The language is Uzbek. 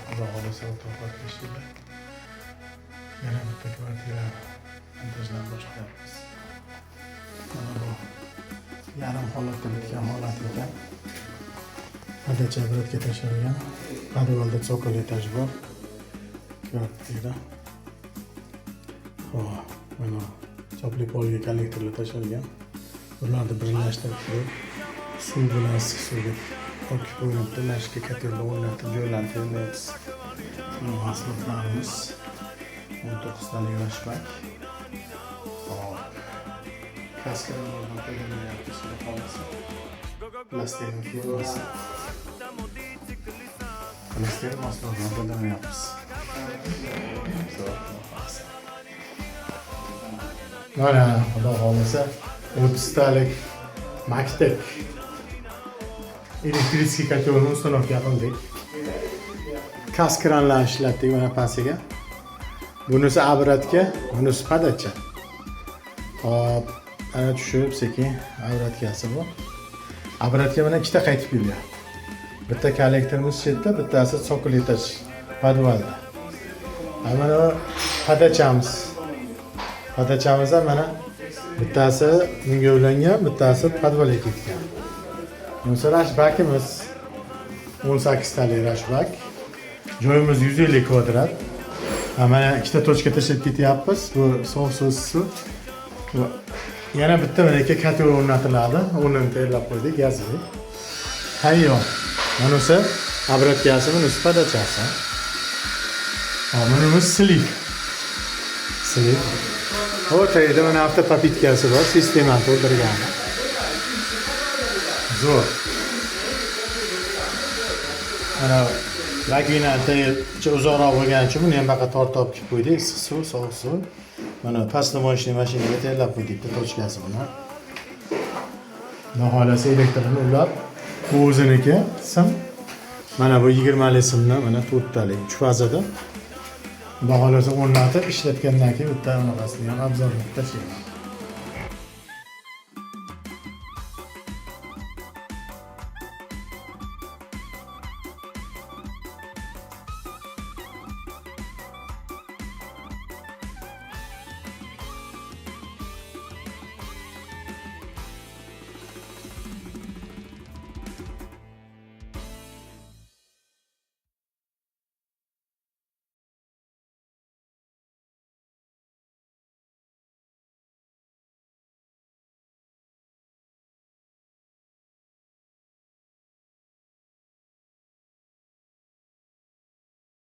Xudo xohlasa o'rtoqlar tashkilda yana bitta kvartira montajlab boshlayapmiz. Mana bu yarim holatda bitgan holat ekan. Adacha biratga tashlangan. Podvalda tsokol etaj bor. Kvartira. Xo'p, mana chopli polga kollektorlar tashlangan. Ularni birlashtirib turib, suv bilan issiq suvga qo'yib qo'yilibdi. Mashqa katerda o'rnatib joylantiryapmiz. Mahsulotlarimiz 19 talik rashbak. Hop. Kaskalardan foydalanyapmiz. Plastik firmasi. Plastik mahsulotlardan foydalanyapmiz. Mana xudo xohlasa 30 talik maktab elektrический котелni установка qildik. Kaskranlar ishlatdik mana pastiga. Bunisi abratga, bunisi padacha. Hop, ana tushib sekin abratgasi bu. Abratga mana ikkita qaytib kelgan. Bitta kollektorimiz chetda, bittasi tsokol etaj podvalda. Mana padachamiz. Padachamiz ham mana bittasi bunga ulangan, bittasi podvalga ketgan. Bunisi rashbakimiz 18 talik rashbak. Joyimiz 150 kvadrat. Mana ikkita tochka tashlab ketyapmiz. Bu sovuq suv. Yana bitta mana ikki kotel o'rnatiladi. O'rnini tayyorlab qo'ydik, gazli. Tayyor. Bunisi abrat gasi, bunisi padachasi. Bunimiz silik. Silik. O'rtada mana avtopopitkasi bor, sistemani to'ldirgan. Zo'r. Mana laginada uzoqroq bo'lgani uchun buni ham baqa tortib kelib qo'ydik. Issiq suv, sovuq suv. Mana pastda moshina mashinaga tayyorlab qo'ydik, bitta tochkasi buni. Xudo xolasa elektrini ulab, bu o'ziniki sim. Mana bu 20 lik simni mana 4 talik 3 fazada. Xudo xolasa o'rnatib ishlatgandan keyin bitta anaqasini ham obzorga tashlayman.